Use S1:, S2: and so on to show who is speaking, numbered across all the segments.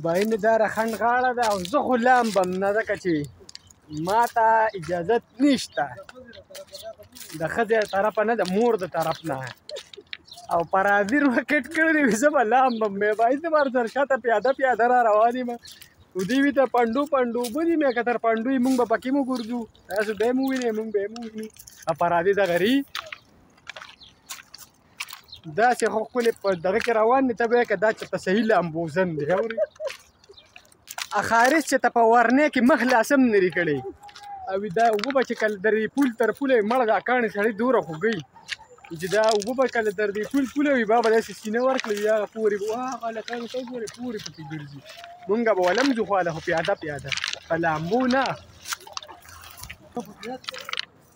S1: بای مې دا رخنډ غاړه ده او زه خو لامبم نه ځکه چې ما ته اجازت نشته د ښځې د طرفه نه د مور د طرف نه او پرازي روکټ کړی وي زه به لامبم مې بای زه به ورسره شاته پیاده را روان یم ودې وي ته پنډو اوبه دي مې که تر پنډو یې مونږ به پکې مو ګرځو تاسو به یې مو وینئ مونږ به یې مو وینو او پرازي دغه ري داسې خو ښکلې په دغه کې روان دي ته به یې که دا چېرته صحیح لامبوزن دی اورې خارج چې ته په ورنې کې مخ لاسم نري کړی او دا اوبه به چې کله در پول تر پوله وي مړه دا کاڼې سړی دوره خوږوي چې دا اوبه به کله در دې پول پوله وي با به داسې سینه ورکړي وي هغه پورې به هغه هلکانو ته وګورې پورې پکې ګرځي مونږ به ولمځو خو هله خو پیاده په لامبو نه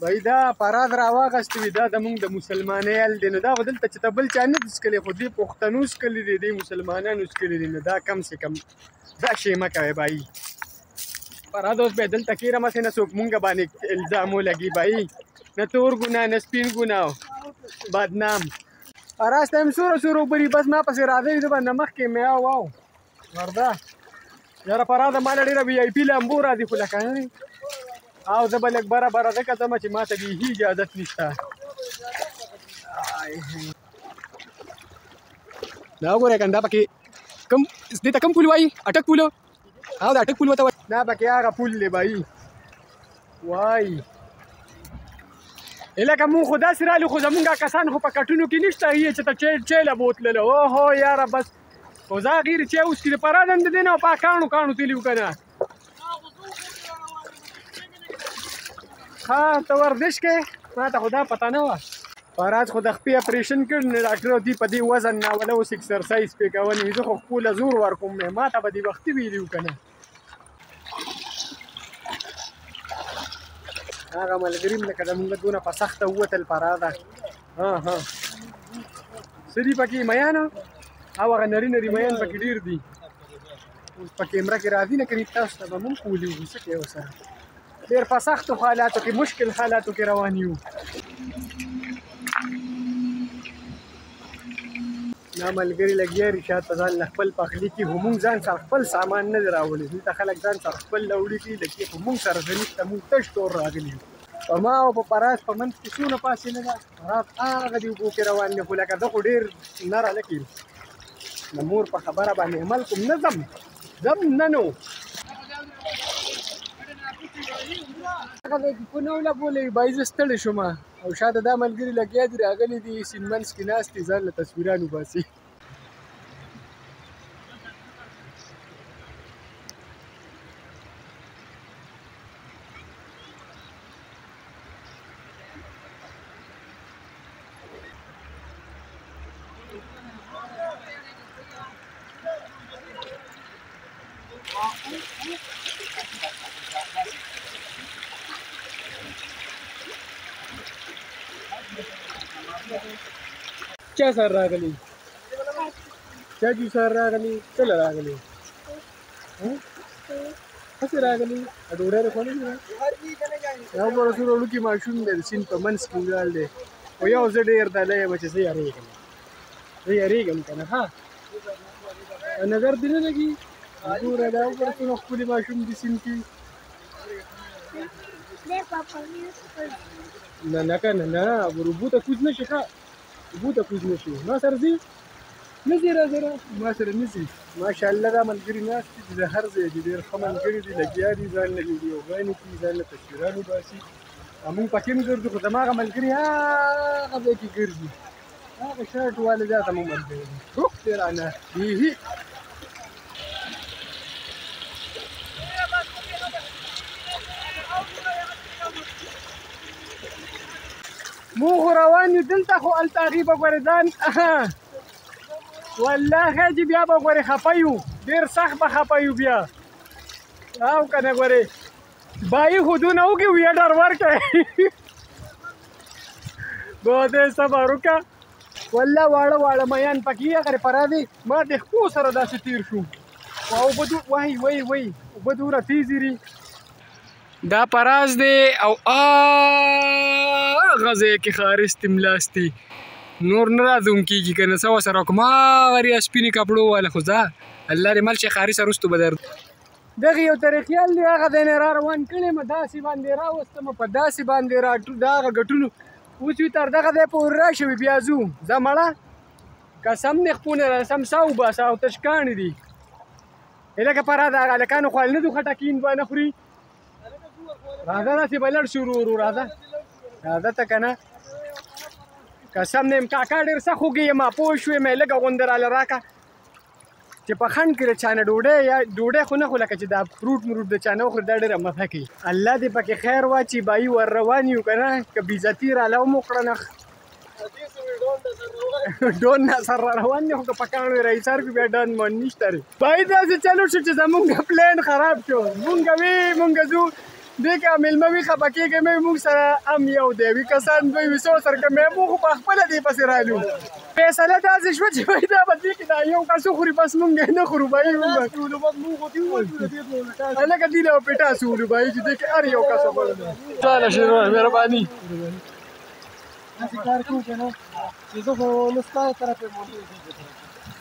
S1: بای دا پراد راواغستې وي دا زمونږ د مسلمانۍ حل دی نو دا خو دلته چې ته بل چا نه دي څکلی خو دې پښتنو څکلي دي دې مسلمانانو څکلي دي نو دا کم سے کم دا شی مه کوئ بایی فراد اوس به دلته کېرم هسې نه څوک مونږ باندې الزام ولګي بایی نه تور ګناه نه سپین ګناه بدنام فراز ته هم سوره اوبه دي بس ما پسې راځئ زه به نه مخکې مې واو ورده یاره فراده ماله ډېره وي آی پي لامبو راځي خو لکه نه او زه به لږ بره ځکه ځمه چې ما ته بیخي اجازت نشته دا وګورئ کنه دا پکې کم دې ته کم پول وایي اټک پول او دا اټک پول ورته وایي دا پکې هغه پول دی بایي وایي لکه مونږ خو داسې رالو خو زمونږ کسان خو په کټونو کې نشته یې چې ته چیله بوتلله اوهو یاره بس خو زه غیر چې اوس کې د پراد هم د دې نه په کاڼو تلي و که نه ها ته ورزش کې ما ته خو دا پته نه وه فراز خو د خپې اپریشن کړ نو ډاکټر دوی په دې وزن ناوله اوس اکسرسایز پې کولی وي زه خو خپله زور ورکوم ما ته به دې وختي ویلي و که نه هغه ملګري م لکه زمونږ دونه په سخته ووتل فراده څه دي پکې میانه او هغه نري میان پکې ډېر دي اوس په کیمره کې راځي نه کني تاسو ته به مونږ پولي څه کوې ورسره ډېر په سختو حالاتو کې مشکل حالاتو کې روان یو دا ملګري لګیا دي شاته ځان له خپل پخلي کې خو مونږ ځان سره خپل سامان نه دی راوړی دلته خلک ځان سره خپل راوړي کړي لکې خو مونږ سره څه نشته مونږ تش تور راغلي یو په ما او په فراز په منځ کې څونه فاصله ده فراز هغه دې اوبو کې روان دی خو لکه زه خو ډېر نر هلک یم د مور په خبره باندې عمل کوم نه ځم نه نو هغه ځای کې خو نه ولګولی بای زه ستړی شوم او شاته دا ملګري لګیا دي راغلي دي سیند منځ کې ناست دي ځان له تصویران وباسي چا سره راغلی چا جو سره راغلی کله راغلی هسې راغلی ډوډۍ دې خوړلې ده یو به رسول وړوکي ماشوم دی د سیند په منځ کې ولاړ دی خو یو زه ډېر دلی یم چې زه یارېږم که نه ها نظر دې نه لګي ګوره دا وګوره څومره ښکلي ماشوم دي سیند کې نه که نه اوبو ته کوز نه شي ښه اوبو ته کوز نه شي ما سره ځي نه ځي راځه ما سره نه ځي ماشاءالله دا ملګري ناست دي د هر ځای دي ډېر ښه ملګري دي لګیا دي ځان له ویډیوګانې کوي ځان له تصویران وباسي مونږ پکې هم ګرځو خو زما هغه ملګري هغه ځای کې ګرځي هغه شرټ والے دا زموږ ملګري دي روغ دی رانه بیخي مونږ روان یو دلته خو هلته هغې به ګورې ځان والله خاجي بیا به ګورې خفه یو ډېر سخت به خفه یو بیا او که نه ګورې بایي خو دونه وکړي ویې ډر ورکړی خدای صبر وکړه والله واړه میان پکې هغه فرادې ما د ښکو سره داسې تېر شو او اوبه اوبه دومره تیزې دي دا پراز دی او هغه ځای کې ښایست ملاستي نور نه راځم کېږي که نه څه ورسره وکړم هغه ریا سپینې کپړو والا خو ځه الله دې مل چې ښاري سره وروستو به در دغه یو طریقیال دی هغه ځای نه را روان کړی م داسې باندې راوستم په داسې باندې د هغه ګټونو اوس وي تر دغه ځای پورې راشوي بیا ځو ځه مړه قسم دې خپونه را سمسا وباسه او تشکاڼې دي لکه پره د هغه هلکانو خوړل نه دو خټکین به نه خوري راځه داسې به لړ شو ورو ورو راځه راځه ته که نه قسم دې کاکا ډېر سخت وږی یم پوه شوې مې لږه غونده راله راکړه چې په خنډ کې د چا نه ډوډۍ یا ډوډۍ خو نه خو لکه چې دا فروټ مروټ د چا نه وخوري دا ډېره مزه کوي الله دې پکې خیر واچي بایي ور روان یو که نه که بېعزتي راله وموکړه نه ډون نه سر را روان دی خو که په کاڼو یې راایسار کړو بیا ډان مان نشته دی بایي داسې چلو شو چې زمونږ پلین خراب شو مونږ ځو دې که مېلمه وي خفه کېږئ مې موږ سره ام یو دی وي کسان دوی وي څو سره که مې موږ خو په خپله دې پسې رالو فیصله داسې شوه چې وایي دا به دې کې دا یو کس وخوري بس مونږ یې نه خورو بایي هلکه دې له پیټاس وولو بایي چې دې کې هر یو کس وخورو چاله شېرونه مهرباني
S2: داسې کار کوو که نه چې زه خو نه ستا طرف یم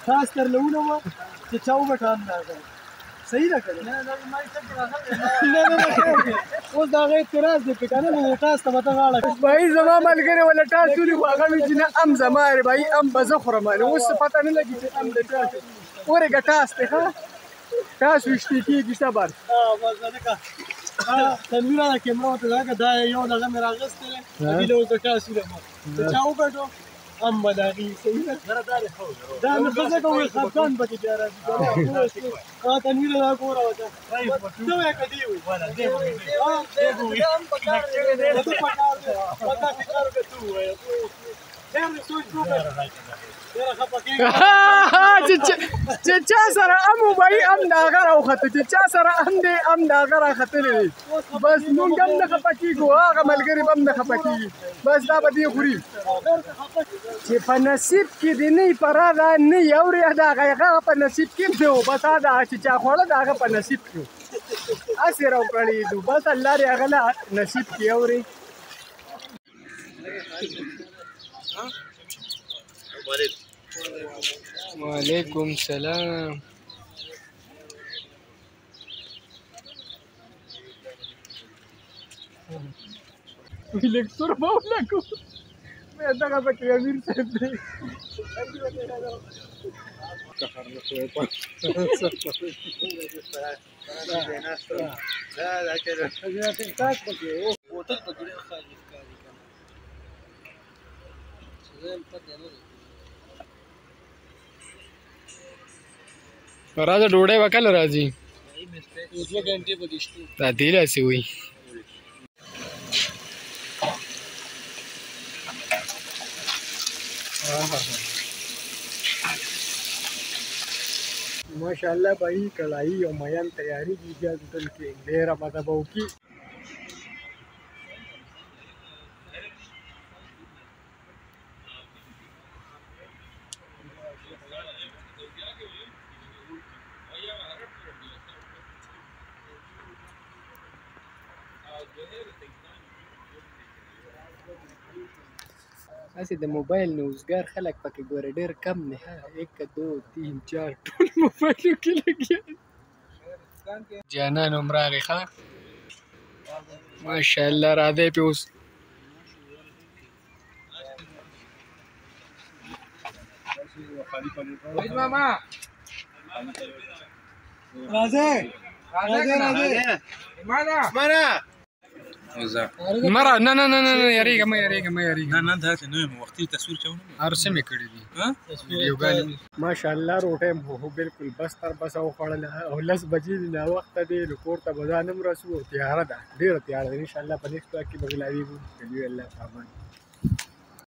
S2: خاص تر له ونه وه چې چا وبټان راغلی صحیح ده که نه اوس د هغه اعتراض دی که نه نو ټاس ته به ته غاړه
S1: بایي زما ملګري ولا ټاس ولي خو هغه وي چې نه ام زما دی بایي ام به زه خورم اوس پته نه لګي چې ام د ټاس ورېږه ټاس دی ښه ټاس ویشتې کېږي صبر
S2: بس ځکه تنویر د کیمرا ورته دا دا یو دغه مې راغستی دی هغې له اوس د ټاس ویلم چې چا وګټو ام به د هغې صحیح ده دا نه ښه ځکه وایي خفګان پکې بیا راځي تنویر دا ګوره ورته ته وایې که دې وایي ته پکار دی په داسې کار وکړه ته ووایه ډېر دې سوچ وکړه ډېره خفه کېږه
S1: چې چا سره ام وبایي ام د هغه راوخته چې چا سره ام دی ام د هغه راختلی دی بس مونږ هم نه خفه کېږو هغه ملګري به هم نه خفه کېږي بس دا به دې خوري چې په نصیب کې دې نه وي فرا دا نه وي اورې د هغه په نصیب کې نه و بس هغه چې چا خوړه د هغه په نصیب کې و هسې راوکړېدو بس الله دې هغه له نصیب کې اورې وعلیکم سلام لیکچر به ولګو دغه پکې امیر صاحب دی راځه ډوډۍ به کله راځي دا دی داسې وایي ماشاءالله بھائی کڑھائی اور میان تیاری کی گیا ہوٹل کے ډېره مزه به وکړي هسې د موبایل نوزګار خلک پکې ګوره ډېر کم دی ایک دو تین چار ټول موبایلو کې لګیا جانان هم راغی ښه ماشاءالله راځئ پې اوس مره نه نه نه نه یارېږه مه یارېږه مه یارېږه
S3: نه داسې نه یم وختي تصویر چاونه
S1: هر څه مې کړي دي ویډیوګانې ماشاءالله روټۍ مو خو بالکل بس تر بسه وخوړله او 10 بجې دي ناوخته دی نو کور ته به ځان هم رسو او تیاره ده ډېره تیاره ده انشاءالله په نیکسټ وخت کې به غلاوېږو الله په امان